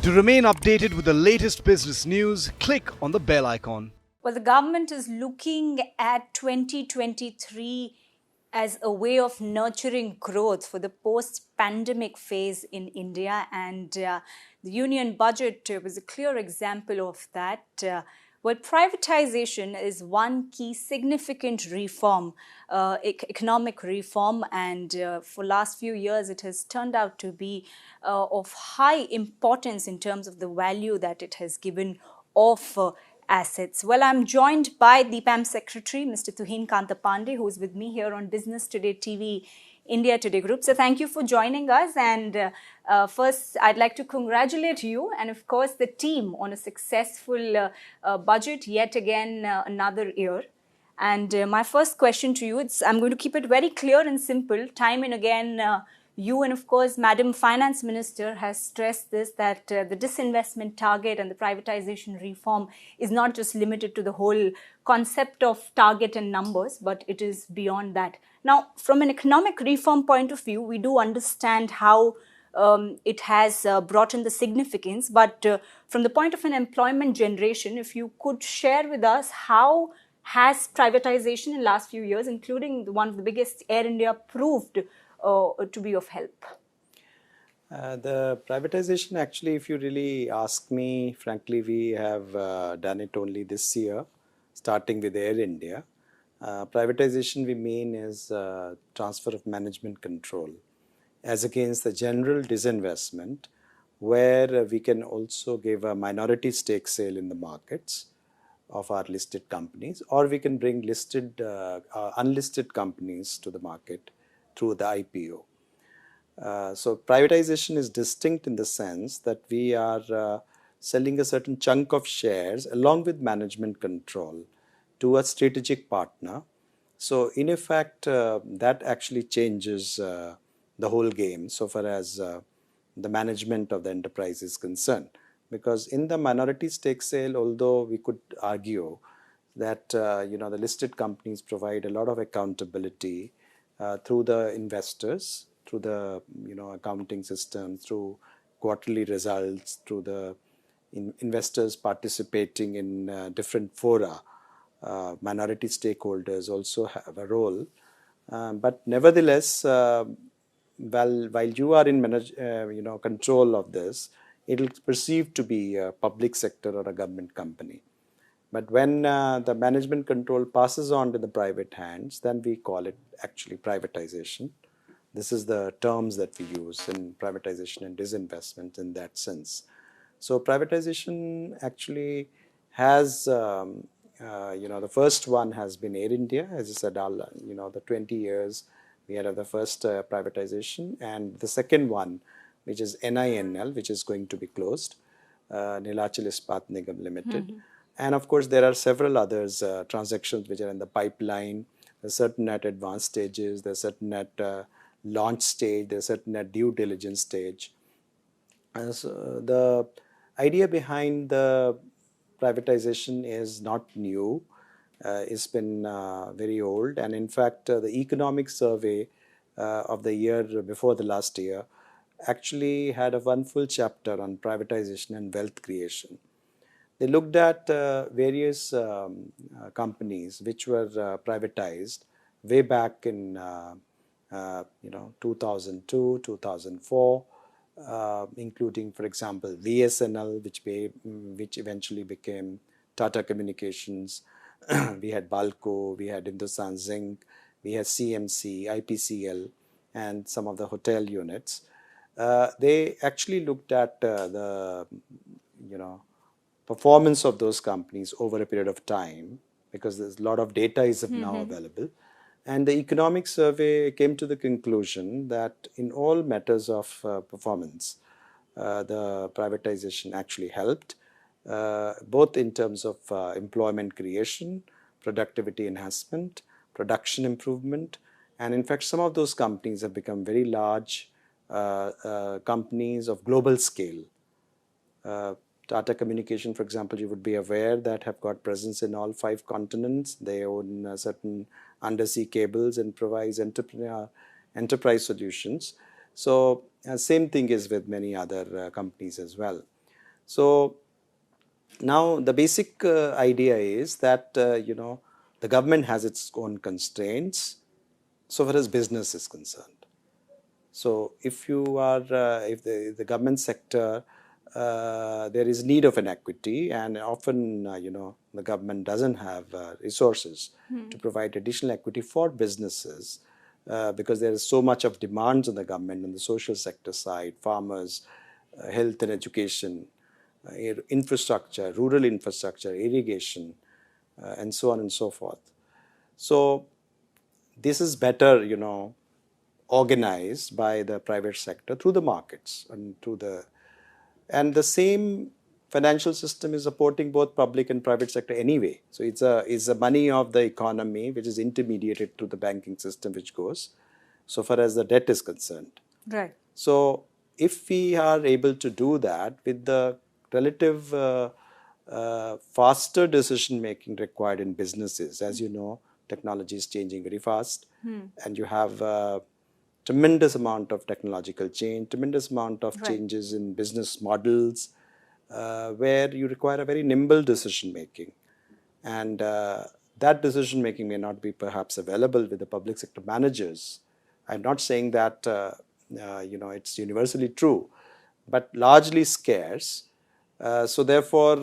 To remain updated with the latest business news, click on the bell icon. Well, the government is looking at 2023 as a way of nurturing growth for the post-pandemic phase in India, and the union budget was a clear example of that. Well, privatization is one key significant reform, economic reform, and for last few years it has turned out to be of high importance in terms of the value that it has given of assets. Well, I'm joined by DIPAM Secretary, Mr.Tuhin Kanta Pandey, who is with me here on Business Today TV, India Today Group. So thank you for joining us. And first, I'd like to congratulate you and, of course, the team on a successful budget yet again another year. And my first question to you, I'm going to keep it very clear and simple. Time and again, you and, of course, Madam Finance Minister has stressed this, that the disinvestment target and the privatization reform is not just limited to the whole concept of target and numbers, but it is beyond that. Now, from an economic reform point of view, we do understand how it has brought in the significance, but from the point of an employment generation, if you could share with us how has privatization in the last few years, including one of the biggest, Air India, proved to be of help? The privatization, actually, if you really ask me, frankly, we have done it only this year, starting with Air India. Privatization, we mean, is transfer of management control as against the general disinvestment, where we can also give a minority stake sale in the markets of our listed companies, or we can bring listed, unlisted companies to the market through the IPO. So privatization is distinct in the sense that we are selling a certain chunk of shares along with management control to a strategic partner. So in effect, that actually changes the whole game so far as the management of the enterprise is concerned. Because in the minority stake sale, although we could argue that the listed companies provide a lot of accountability through the investors, through the accounting system, through quarterly results, through the investors participating in different fora. Minority stakeholders also have a role, but nevertheless, while you are in control of this, it is perceived to be a public sector or a government company. But when the management control passes on to the private hands, then we call it actually privatization. This is the terms that we use in privatization and disinvestment in that sense. So privatization actually has, the first one has been Air India. As I said, the 20 years we had the first privatization, and the second one, which is NINL, which is going to be closed, Nilachal Ispat Nigam Limited. And of course, there are several others transactions which are in the pipeline. There are certain at advanced stages, there are certain at launch stage, there are certain at due diligence stage. So the idea behind the privatization is not new. It's been very old. And in fact, the economic survey of the year before the last year actually had a one full chapter on privatization and wealth creation. They looked at various companies which were privatized way back in 2002, 2004, including, for example, VSNL, which eventually became Tata Communications. We had Balco, we had Hindustan Zinc, we had CMC, IPCL, and some of the hotel units. They actually looked at the performance of those companies over a period of time, because there's a lot of data is now available. And the economic survey came to the conclusion that in all matters of performance, the privatization actually helped, both in terms of employment creation, productivity enhancement, production improvement. And in fact, some of those companies have become very large companies of global scale. Tata Communication, for example, you would be aware that have got presence in all 5 continents. They own certain undersea cables and provides enterprise solutions. So same thing is with many other companies as well. So now the basic idea is that the government has its own constraints so far as business is concerned. So if you are, if the government sector, there is need of an equity, and often the government doesn't have resources to provide additional equity for businesses because there is so much of demands on the government on the social sector side, farmers, health and education, infrastructure, rural infrastructure, irrigation, and so on and so forth. So this is better, organized by the private sector through the markets and the same financial system is supporting both public and private sector anyway. So it's a money of the economy which is intermediated through the banking system which goes so far as the debt is concerned. Right. So if we are able to do that with the relative faster decision making required in businesses, as you know, technology is changing very fast, and you have tremendous amount of technological change, tremendous amount of changes in business models, where you require a very nimble decision making, and that decision making may not be perhaps available with the public sector managers. I'm not saying that it's universally true, but largely scarce. So therefore,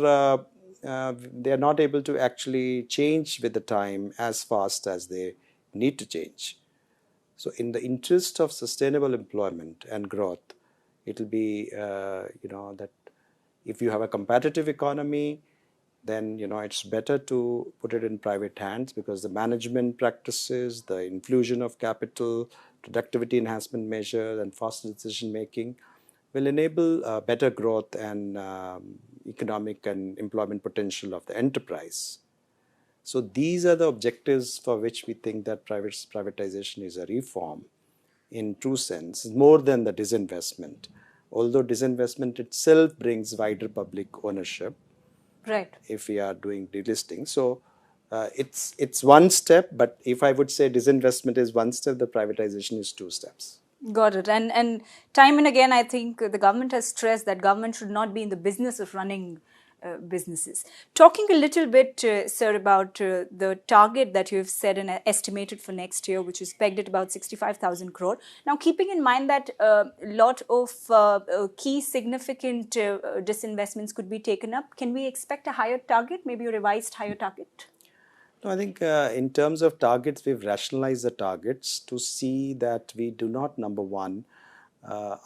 they are not able to actually change with the time as fast as they need to change. So in the interest of sustainable employment and growth, it will be, that if you have a competitive economy, then it's better to put it in private hands because the management practices, the infusion of capital, productivity enhancement measures, and faster decision making will enable better growth and economic and employment potential of the enterprise. So these are the objectives for which we think that privatization is a reform in true sense, more than the disinvestment. Although disinvestment itself brings wider public ownership, Right. if we are doing delisting. So it's one step, but if I would say disinvestment is one step, the privatization is two steps. Got it. And time and again, I think the government has stressed that government should not be in the business of running businesses. Talking a little bit, sir, about the target that you have set and estimated for next year, which is pegged at about 65,000 crore. Now, keeping in mind that a lot of key significant disinvestments could be taken up, can we expect a higher target, maybe a revised higher target? No, I think in terms of targets, we've rationalized the targets to see that we do not, number one,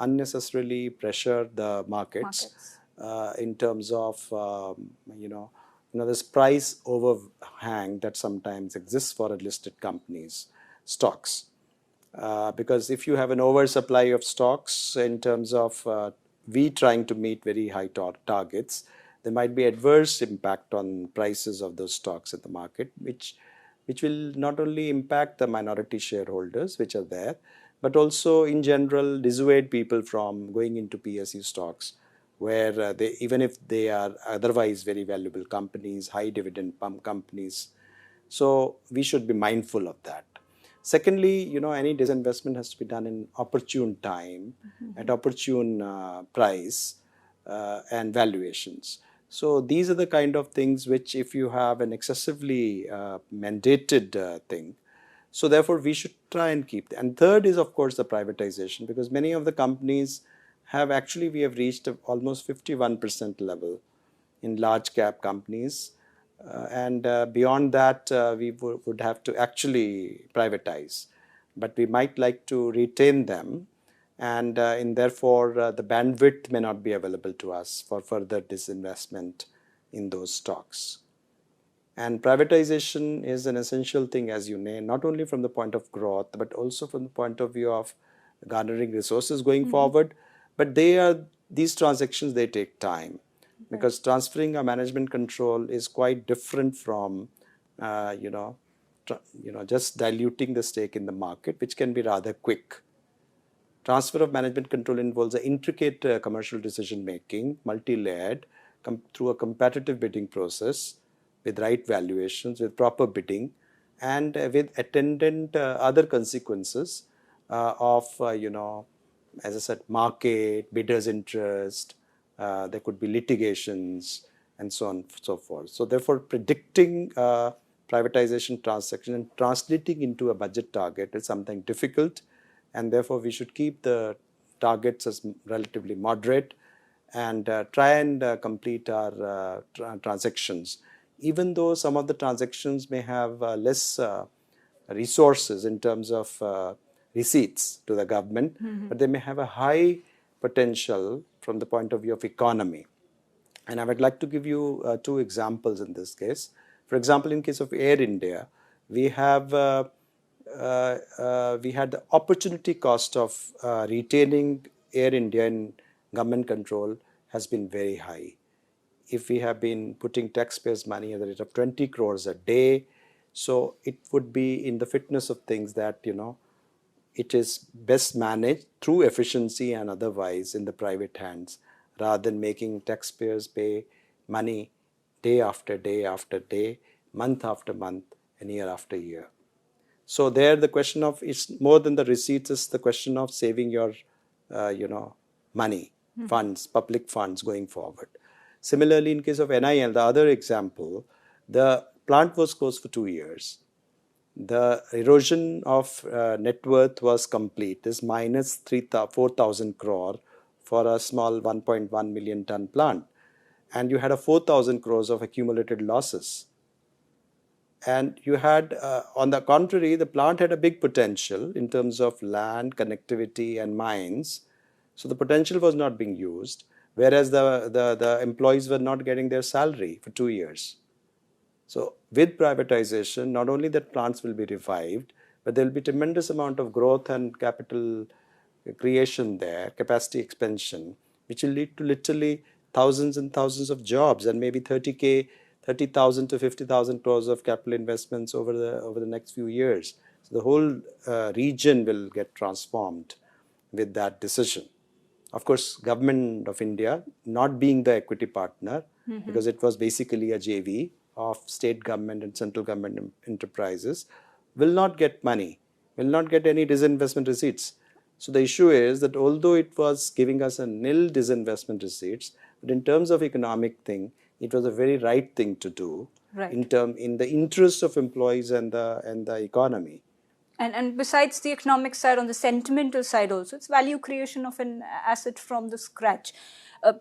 unnecessarily pressure the markets. In terms of this price overhang that sometimes exists for listed companies, stocks. Because if you have an oversupply of stocks in terms of we trying to meet very high targets, there might be adverse impact on prices of those stocks in the market, which will not only impact the minority shareholders which are there, but also in general dissuade people from going into PSU stocks, where even if they are otherwise very valuable companies, high dividend companies. So we should be mindful of that. Secondly, any disinvestment has to be done in opportune time, at opportune price and valuations. So these are the kind of things which, if you have an excessively mandated thing, so therefore we should try and keep. And third is, of course, the privatization, because many of the companies have actually, we have reached almost 51% level in large cap companies. And beyond that, we would have to actually privatize. But we might like to retain them, and therefore the bandwidth may not be available to us for further disinvestment in those stocks. And privatization is an essential thing, as you know, not only from the point of growth, but also from the point of view of garnering resources going forward. But these transactions, they take time, because transferring a management control is quite different from, just diluting the stake in the market, which can be rather quick. Transfer of management control involves an intricate commercial decision making, multi-layered, through a competitive bidding process with right valuations, with proper bidding, and with attendant other consequences of, as I said, market, bidders' interest, there could be litigations, and so on and so forth. So therefore, predicting privatization transaction and translating into a budget target is something difficult, and therefore we should keep the targets as relatively moderate and try and complete our transactions, even though some of the transactions may have less resources in terms of receipts to the government, but they may have a high potential from the point of view of economy. And I would like to give you two examples in this case. For example, in case of Air India, we have we had the opportunity cost of retaining Air India in government control has been very high. If we have been putting taxpayers' money at the rate of 20 crores a day, so it would be in the fitness of things that, it is best managed through efficiency and otherwise in the private hands, rather than making taxpayers pay money day after day after day, month after month, and year after year. So there the question of, it's more than the receipts, it's the question of saving your money, funds, public funds going forward. Similarly, in case of NIL, the other example, the plant was closed for 2 years. The erosion of net worth was complete. This minus 4,000 crore for a small 1.1 million ton plant. And you had a 4,000 crores of accumulated losses. And you had, on the contrary, the plant had a big potential in terms of land, connectivity, and mines. So the potential was not being used, whereas the employees were not getting their salary for 2 years. So with privatization, not only that plants will be revived, but there will be tremendous amount of growth and capital creation there, capacity expansion, which will lead to literally thousands and thousands of jobs and maybe 30,000 to 50,000 crores of capital investments over the next few years. So the whole region will get transformed with that decision. Of course, Government of India, not being the equity partner, because it was basically a JV of state government and central government enterprises, will not get money, will not get any disinvestment receipts. So the issue is that although it was giving us a nil disinvestment receipts, but in terms of economic thing, it was a very right thing to do, Right. in the interest of employees and the economy. And besides the economic side, on the sentimental side also, it's value creation of an asset from the scratch.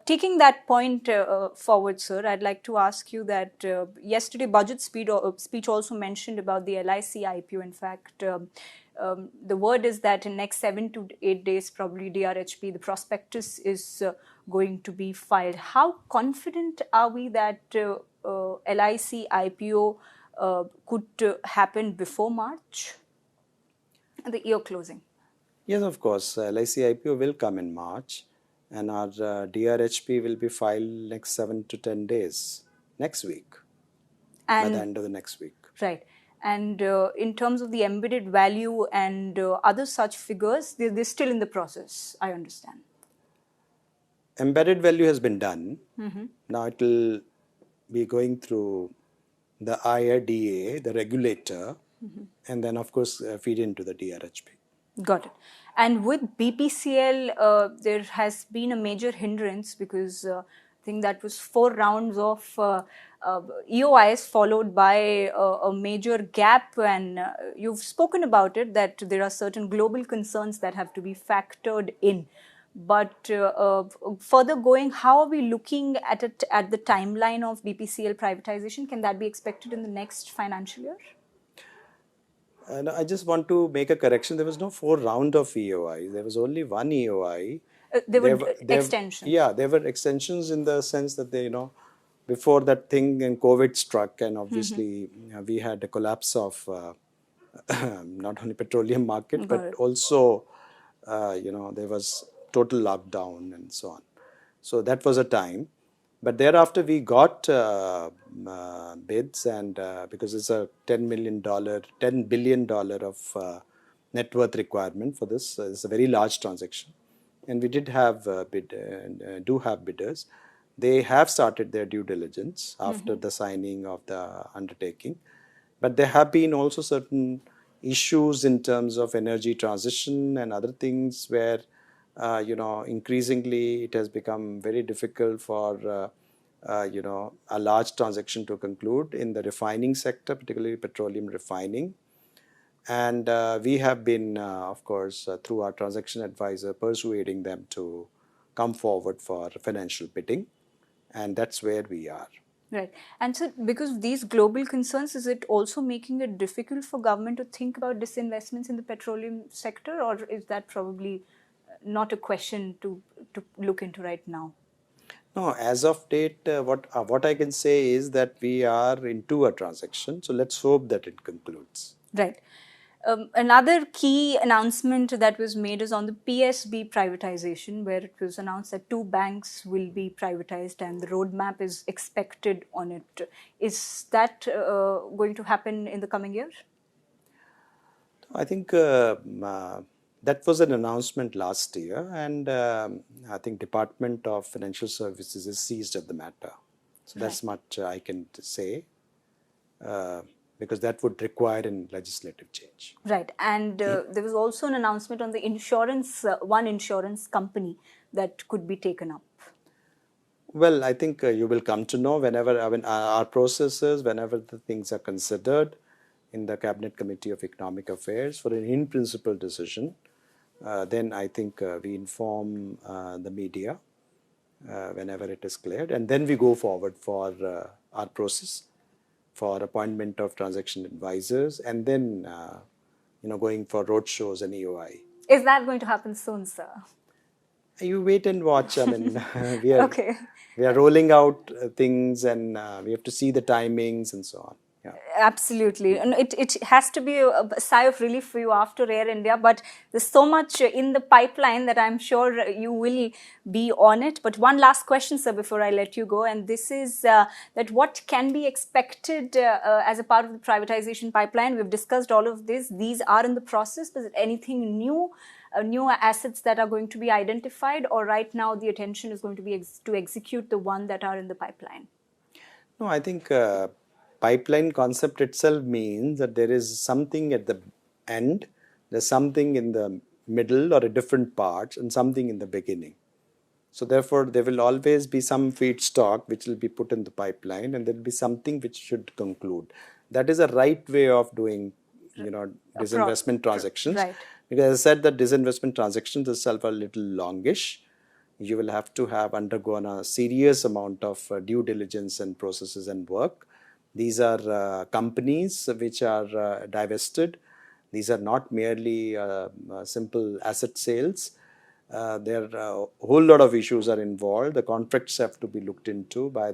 Taking that point forward, sir, I'd like to ask you that yesterday budget speech also mentioned about the LIC IPO. In fact, the word is that in next 7 to 8 days, probably DRHP, the prospectus is going to be filed. How confident are we that LIC IPO could happen before March? The year closing? Yes, of course. LIC IPO will come in March, and our DRHP will be filed next 7 to 10 days, next week, by the end of the next week. Right. And in terms of the embedded value and other such figures, they're still in the process, I understand. Embedded value has been done. Now it will be going through the IRDA, the regulator, and then of course feed into the DRHP. Got it. And with BPCL, there has been a major hindrance because I think that was 4 rounds of EOIs followed by a major gap, and you've spoken about it, that there are certain global concerns that have to be factored in. But further going, how are we looking at it at the timeline of BPCL privatization? Can that be expected in the next financial year? And I just want to make a correction. There was no 4 round of EOI. There was only 1 EOI. There were extensions. Yeah, there were extensions in the sense that they, before that thing and COVID struck, and obviously we had a collapse of not only petroleum market, but also, there was total lockdown and so on. So that was a time. But thereafter we got bids, and because it's a $10 billion of net worth requirement for this, it's a very large transaction. And we did have do have bidders. They have started their due diligence after the signing of the undertaking. But there have been also certain issues in terms of energy transition and other things where increasingly it has become very difficult for a large transaction to conclude in the refining sector, particularly petroleum refining. And we have been, of course, through our transaction advisor, persuading them to come forward for financial bidding, and that's where we are. Right. And so because of these global concerns, is it also making it difficult for government to think about disinvestments in the petroleum sector, or is that probably not a question to look into right now? No, as of date, what I can say is that we are into a transaction, so let's hope that it concludes. Right. Another key announcement that was made is on the PSB privatization, where it was announced that 2 banks will be privatized and the roadmap is expected on it. Is that going to happen in the coming year? I think that was an announcement last year, and I think Department of Financial Services is seized of the matter. So that's much I can say. Because that would require a legislative change. Right. And there was also an announcement on the insurance, one insurance company that could be taken up. Well, I think you will come to know whenever our processes, whenever the things are considered in the Cabinet Committee of Economic Affairs for an in-principle decision, then I think we inform the media whenever it is cleared, and then we go forward for our process for appointment of transaction advisors, and then going for roadshows and EOI. Is that going to happen soon, sir? You wait and watch. I mean, Okay. We are rolling out things, and we have to see the timings and so on. Yeah. Absolutely. And it has to be a sigh of relief for you after Air India, but there's so much in the pipeline that I'm sure you will be on it. But one last question, sir, before I let you go, and this is that what can be expected as a part of the privatization pipeline? We've discussed all of this. These are in the process. Is it anything new? New assets that are going to be identified, or right now the attention is going to be to execute the one that are in the pipeline? No, I think pipeline concept itself means that there is something at the end, there's something in the middle or a different parts, and something in the beginning. So therefore, there will always be some feedstock which will be put in the pipeline, and there will be something which should conclude. That is a right way of doing, disinvestment transactions. Right. Because as I said, that disinvestment transactions itself are a little longish. You will have to have undergone a serious amount of due diligence and processes and work. These are companies which are divested. These are not merely simple asset sales. There are a whole lot of issues are involved. The contracts have to be looked into by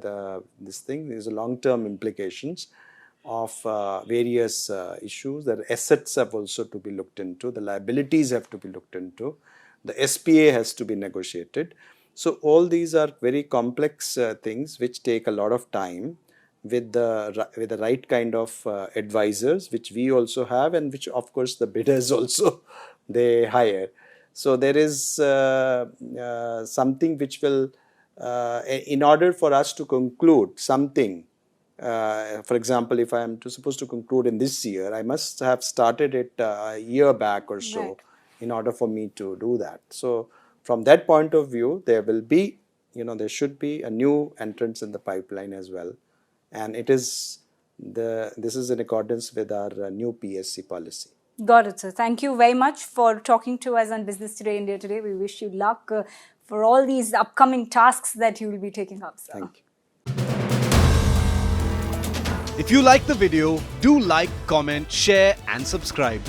this thing. There's a long-term implications of various issues. The assets have also to be looked into. The liabilities have to be looked into. The SPA has to be negotiated. So all these are very complex things which take a lot of time with the right kind of advisors, which we also have, and which of course the bidders also they hire. So there is something which will, in order for us to conclude something, for example, if I am supposed to conclude in this year, I must have started it a year back or so, right, in order for me to do that. So from that point of view, there will be, there should be a new entrance in the pipeline as well. And this is in accordance with our new PSC policy. Got it, sir. Thank you very much for talking to us on Business Today India today. We wish you luck for all these upcoming tasks that you will be taking up, sir. Thank you. If you like the video, do like, comment, share and subscribe.